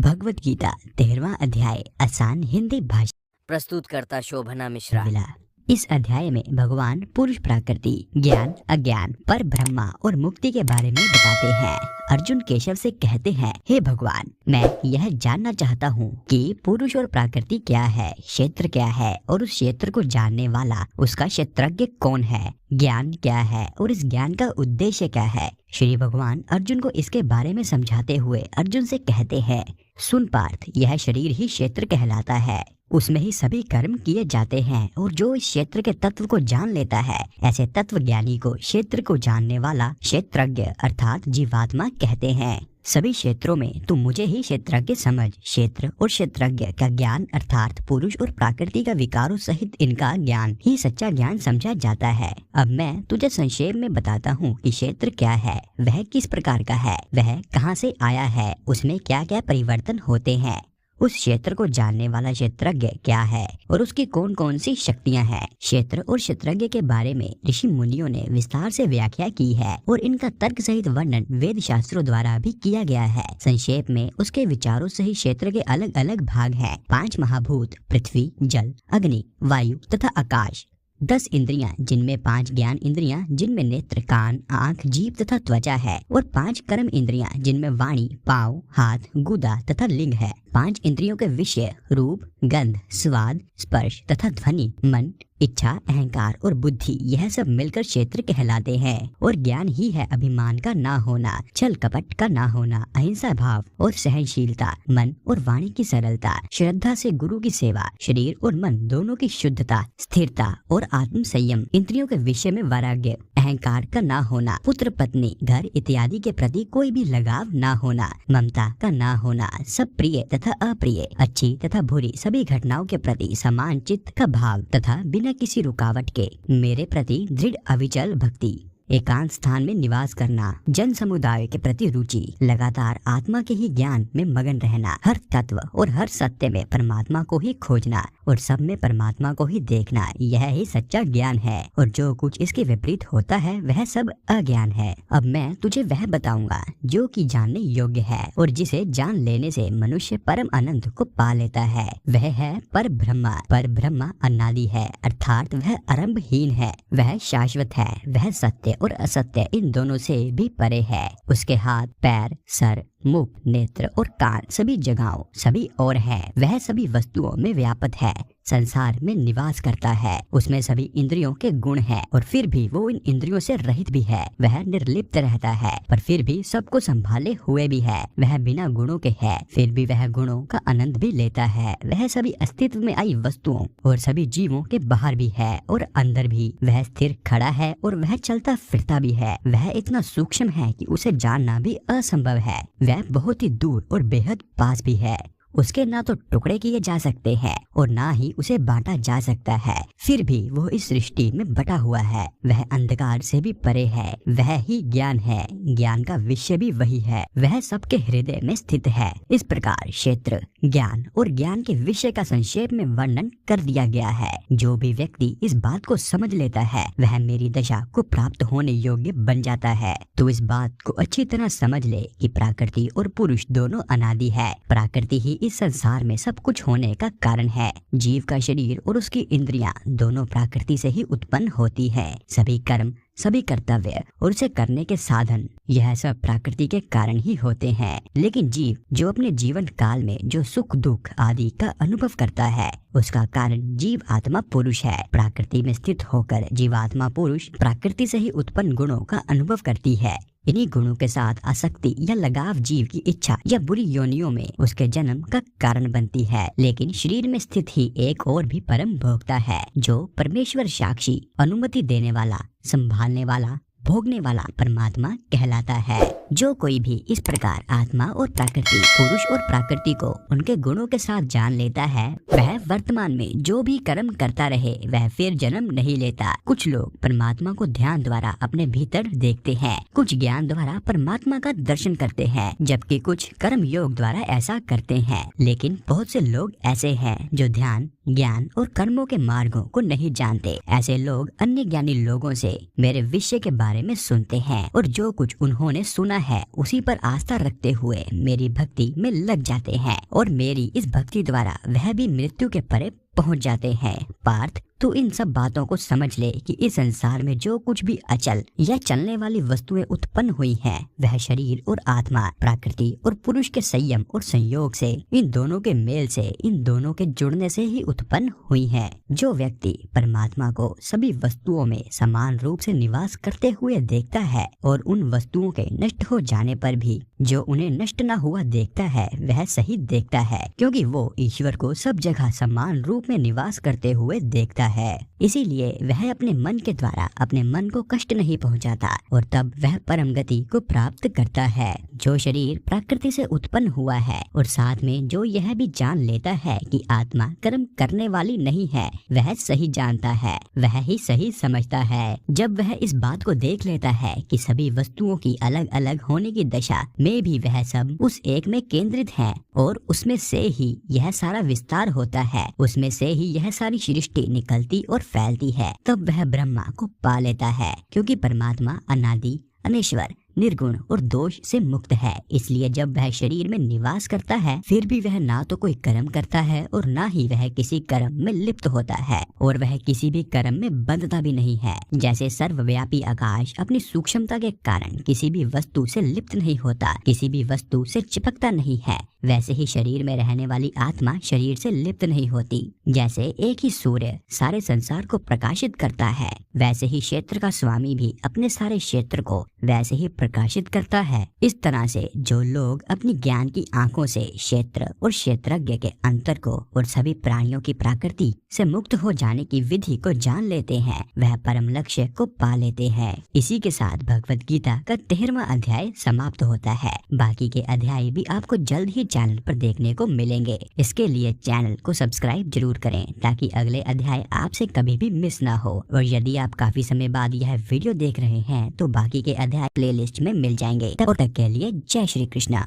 भगवत गीता 13वां अध्याय आसान हिंदी भाषा प्रस्तुत करता शोभना मिश्रा। मिला। इस अध्याय में भगवान पुरुष, प्रकृति, ज्ञान, अज्ञान, पर ब्रह्मा और मुक्ति के बारे में बताते हैं। अर्जुन केशव से कहते हैं, हे भगवान, मैं यह जानना चाहता हूँ कि पुरुष और प्रकृति क्या है, क्षेत्र क्या है और उस क्षेत्र को जानने वाला उसका क्षेत्रज्ञ कौन है, ज्ञान क्या है और इस ज्ञान का उद्देश्य क्या है। श्री भगवान अर्जुन को इसके बारे में समझाते हुए अर्जुन से कहते हैं, सुन पार्थ, यह शरीर ही क्षेत्र कहलाता है। उसमें ही सभी कर्म किए जाते हैं और जो इस क्षेत्र के तत्व को जान लेता है, ऐसे तत्व ज्ञानी को क्षेत्र को जानने वाला क्षेत्रज्ञ अर्थात जीवात्मा कहते हैं। सभी क्षेत्रों में तू मुझे ही क्षेत्रज्ञ समझ। क्षेत्र और क्षेत्रज्ञ का ज्ञान अर्थात पुरुष और प्रकृति का विकारों सहित इनका ज्ञान ही सच्चा ज्ञान समझा जाता है। अब मैं तुझे संक्षेप में बताता हूँ कि क्षेत्र क्या है, वह किस प्रकार का है, वह कहाँ से आया है, उसमें क्या क्या परिवर्तन होते हैं, उस क्षेत्र को जानने वाला क्षेत्रज्ञ क्या है और उसकी कौन कौन सी शक्तियां हैं। क्षेत्र और क्षेत्रज्ञ के बारे में ऋषि मुनियों ने विस्तार से व्याख्या की है और इनका तर्क सहित वर्णन वेद शास्त्रों द्वारा भी किया गया है। संक्षेप में उसके विचारों से ही क्षेत्र के अलग अलग भाग हैं। 5 महाभूत, पृथ्वी, जल, अग्नि, वायु तथा आकाश। 10 इंद्रियां, जिनमें 5 ज्ञान इंद्रियां, जिनमें नेत्र, कान, आँख, जीभ तथा त्वचा है और 5 कर्म इंद्रियां, जिनमें वाणी, पाँव, हाथ, गुदा तथा लिंग है। 5 इंद्रियों के विषय रूप, गंध, स्वाद, स्पर्श तथा ध्वनि, मन, इच्छा, अहंकार और बुद्धि, यह सब मिलकर क्षेत्र कहलाते हैं। और ज्ञान ही है अभिमान का ना होना, छल कपट का ना होना, अहिंसा भाव और सहनशीलता, मन और वाणी की सरलता, श्रद्धा से गुरु की सेवा, शरीर और मन दोनों की शुद्धता, स्थिरता और आत्म संयम। इंद्रियों के विषय में वैराग्य, अहंकार का ना होना, पुत्र, पत्नी, घर इत्यादि के प्रति कोई भी लगाव ना होना, ममता का ना होना, सब प्रिय तथा अप्रिय, अच्छी तथा बुरी सभी घटनाओं के प्रति समान चित्त का भाव तथा बिना किसी रुकावट के मेरे प्रति दृढ़ अविचल भक्ति, एकांत स्थान में निवास करना, जन समुदाय के प्रति रुचि, लगातार आत्मा के ही ज्ञान में मगन रहना, हर तत्व और हर सत्य में परमात्मा को ही खोजना और सब में परमात्मा को ही देखना, यह ही सच्चा ज्ञान है। और जो कुछ इसके विपरीत होता है वह सब अज्ञान है। अब मैं तुझे वह बताऊंगा जो कि जानने योग्य है और जिसे जान लेने से मनुष्य परम आनंद को पा लेता है। वह है पर ब्रह्मा। पर ब्रह्मा अनादि है अर्थात वह आरंभहीन है, वह शाश्वत है, वह सत्य और असत्य इन दोनों से भी परे है। उसके हाथ, पैर, सर, मुख, नेत्र और कान सभी जगहों सभी ओर है। वह सभी वस्तुओं में व्यापक है, संसार में निवास करता है, उसमें सभी इंद्रियों के गुण हैं और फिर भी वो इन इंद्रियों से रहित भी है। वह निर्लिप्त रहता है पर फिर भी सबको संभाले हुए भी है। वह बिना गुणों के है फिर भी वह गुणों का आनंद भी लेता है। वह सभी अस्तित्व में आई वस्तुओं और सभी जीवों के बाहर भी है और अंदर भी। वह स्थिर खड़ा है और वह चलता फिरता भी है। वह इतना सूक्ष्म है कि उसे जानना भी असंभव है। वह बहुत ही दूर और बेहद पास भी है। उसके ना तो टुकड़े किए जा सकते हैं और ना ही उसे बांटा जा सकता है, फिर भी वो इस सृष्टि में बटा हुआ है। वह अंधकार से भी परे है। वह ही ज्ञान है, ज्ञान का विषय भी वही है। वह सबके हृदय में स्थित है। इस प्रकार क्षेत्र, ज्ञान और ज्ञान के विषय का संक्षेप में वर्णन कर दिया गया है। जो भी व्यक्ति इस बात को समझ लेता है वह मेरी दशा को प्राप्त होने योग्य बन जाता है। तो इस बात को अच्छी तरह समझ ले कि प्रकृति और पुरुष दोनों अनादि है। प्रकृति ही इस संसार में सब कुछ होने का कारण है। जीव का शरीर और उसकी इंद्रियां दोनों प्रकृति से ही उत्पन्न होती है। सभी कर्म, सभी कर्तव्य और उसे करने के साधन, यह सब प्रकृति के कारण ही होते हैं। लेकिन जीव जो अपने जीवन काल में जो सुख दुख आदि का अनुभव करता है उसका कारण जीव आत्मा पुरुष है। प्रकृति में स्थित होकर जीवात्मा पुरुष प्रकृति से ही उत्पन्न गुणों का अनुभव करती है। इन्हीं गुणों के साथ आसक्ति या लगाव जीव की इच्छा या बुरी योनियों में उसके जन्म का कारण बनती है। लेकिन शरीर में स्थित ही एक और भी परम भोक्ता है जो परमेश्वर साक्षी, अनुमति देने वाला, संभालने वाला, भोगने वाला परमात्मा कहलाता है। जो कोई भी इस प्रकार आत्मा और प्रकृति, पुरुष और प्रकृति को उनके गुणों के साथ जान लेता है वह वर्तमान में जो भी कर्म करता रहे वह फिर जन्म नहीं लेता। कुछ लोग परमात्मा को ध्यान द्वारा अपने भीतर देखते हैं, कुछ ज्ञान द्वारा परमात्मा का दर्शन करते हैं, जबकि कुछ कर्म योग द्वारा ऐसा करते हैं। लेकिन बहुत से लोग ऐसे हैं जो ध्यान, ज्ञान और कर्मों के मार्गों को नहीं जानते। ऐसे लोग अन्य ज्ञानी लोगों से मेरे विषय के बारे में सुनते हैं और जो कुछ उन्होंने सुना है उसी पर आस्था रखते हुए मेरी भक्ति में लग जाते हैं और मेरी इस भक्ति द्वारा वह भी मृत्यु के परे पहुंच जाते हैं। पार्थ, तू इन सब बातों को समझ ले कि इस संसार में जो कुछ भी अचल या चलने वाली वस्तुएं उत्पन्न हुई हैं, वह शरीर और आत्मा, प्रकृति और पुरुष के संयम और संयोग से, इन दोनों के मेल से, इन दोनों के जुड़ने से ही उत्पन्न हुई हैं। जो व्यक्ति परमात्मा को सभी वस्तुओं में समान रूप से निवास करते हुए देखता है और उन वस्तुओं के नष्ट हो जाने पर भी जो उन्हें नष्ट न हुआ देखता है, वह सही देखता है, क्योंकि वो ईश्वर को सब जगह समान रूप में निवास करते हुए देखता है। इसीलिए वह अपने मन के द्वारा अपने मन को कष्ट नहीं पहुंचाता और तब वह परम गति को प्राप्त करता है। जो शरीर प्रकृति से उत्पन्न हुआ है और साथ में जो यह भी जान लेता है कि आत्मा कर्म करने वाली नहीं है, वह सही जानता है, वह ही सही समझता है। जब वह इस बात को देख लेता है कि सभी वस्तुओं की अलग अलग होने की दशा में भी वह सब उस एक में केंद्रित है और उसमें से ही यह सारा विस्तार होता है, उसमें से ही यह सारी सृष्टि निकलती और फैलती है, तब वह ब्रह्मा को पा लेता है, क्योंकि परमात्मा अनादि, अनेश्वर, निर्गुण और दोष से मुक्त है। इसलिए जब वह शरीर में निवास करता है, फिर भी वह ना तो कोई कर्म करता है और ना ही वह किसी कर्म में लिप्त होता है और वह किसी भी कर्म में बंधता भी नहीं है। जैसे सर्वव्यापी आकाश अपनी सूक्ष्मता के कारण किसी भी वस्तु से लिप्त नहीं होता, किसी भी वस्तु से चिपकता नहीं है, वैसे ही शरीर में रहने वाली आत्मा शरीर से लिप्त नहीं होती। जैसे एक ही सूर्य सारे संसार को प्रकाशित करता है, वैसे ही क्षेत्र का स्वामी भी अपने सारे क्षेत्र को वैसे ही प्रकाशित करता है। इस तरह से जो लोग अपनी ज्ञान की आंखों से क्षेत्र और क्षेत्रज्ञ के अंतर को और सभी प्राणियों की प्रकृति से मुक्त हो जाने की विधि को जान लेते हैं, वह परम लक्ष्य को पा लेते हैं। इसी के साथ भगवत गीता का 13वां अध्याय समाप्त होता है। बाकी के अध्याय भी आपको जल्द ही चैनल पर देखने को मिलेंगे। इसके लिए चैनल को सब्सक्राइब जरूर करें ताकि अगले अध्याय आपसे कभी भी मिस ना हो। और यदि आप काफी समय बाद यह वीडियो देख रहे हैं तो बाकी के अध्याय प्लेलिस्ट में मिल जाएंगे। तब तक के लिए जय श्री कृष्णा।